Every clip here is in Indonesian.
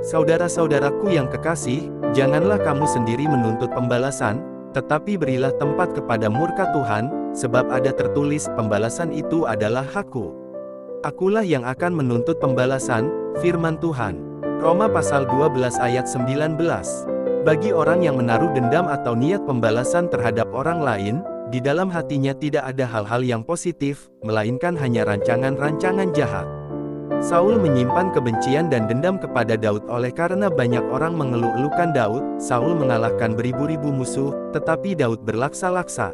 Saudara-saudaraku yang kekasih, janganlah kamu sendiri menuntut pembalasan, tetapi berilah tempat kepada murka Tuhan, sebab ada tertulis, pembalasan itu adalah Hakku. Akulah yang akan menuntut pembalasan, firman Tuhan. Roma pasal 12 ayat 19. Bagi orang yang menaruh dendam atau niat pembalasan terhadap orang lain, di dalam hatinya tidak ada hal-hal yang positif, melainkan hanya rancangan-rancangan jahat. Saul menyimpan kebencian dan dendam kepada Daud oleh karena banyak orang mengeluh-elukan Daud. Saul mengalahkan beribu-ribu musuh, tetapi Daud berlaksa-laksa.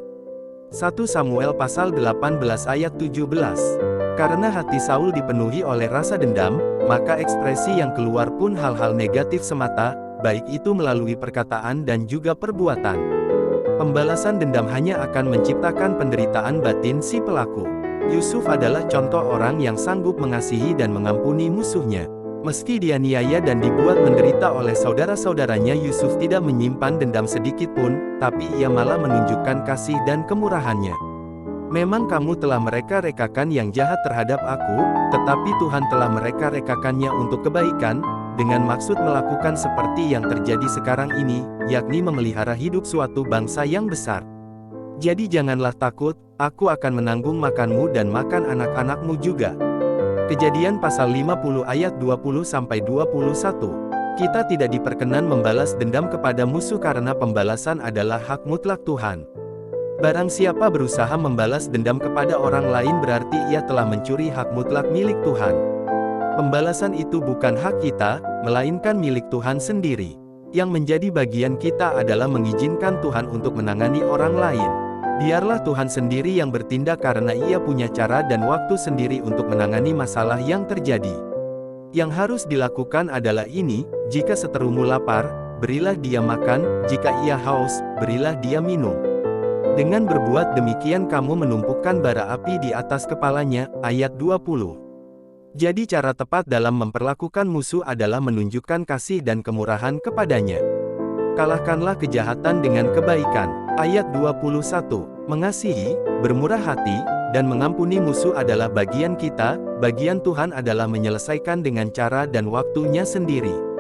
1 Samuel pasal 18 ayat 17. Karena hati Saul dipenuhi oleh rasa dendam, maka ekspresi yang keluar pun hal-hal negatif semata, baik itu melalui perkataan dan juga perbuatan. Pembalasan dendam hanya akan menciptakan penderitaan batin si pelaku. Yusuf adalah contoh orang yang sanggup mengasihi dan mengampuni musuhnya. Meski dianiaya dan dibuat menderita oleh saudara-saudaranya, Yusuf tidak menyimpan dendam sedikit pun, tapi ia malah menunjukkan kasih dan kemurahannya. Memang kamu telah mereka-rekakan yang jahat terhadap aku, tetapi Tuhan telah mereka-rekakannya untuk kebaikan, dengan maksud melakukan seperti yang terjadi sekarang ini, yakni memelihara hidup suatu bangsa yang besar. Jadi janganlah takut, aku akan menanggung makanmu dan makan anak-anakmu juga. Kejadian pasal 50 ayat 20-21. Kita tidak diperkenan membalas dendam kepada musuh karena pembalasan adalah hak mutlak Tuhan. Barang siapa berusaha membalas dendam kepada orang lain berarti ia telah mencuri hak mutlak milik Tuhan. Pembalasan itu bukan hak kita, melainkan milik Tuhan sendiri. Yang menjadi bagian kita adalah mengizinkan Tuhan untuk menangani orang lain. Biarlah Tuhan sendiri yang bertindak karena ia punya cara dan waktu sendiri untuk menangani masalah yang terjadi. Yang harus dilakukan adalah ini, jika seterumu lapar, berilah dia makan, jika ia haus, berilah dia minum. Dengan berbuat demikian kamu menumpukan bara api di atas kepalanya, ayat 20. Jadi cara tepat dalam memperlakukan musuh adalah menunjukkan kasih dan kemurahan kepadanya. Kalahkanlah kejahatan dengan kebaikan. Ayat 21. Mengasihi, bermurah hati, dan mengampuni musuh adalah bagian kita, bagian Tuhan adalah menyelesaikan dengan cara dan waktunya sendiri.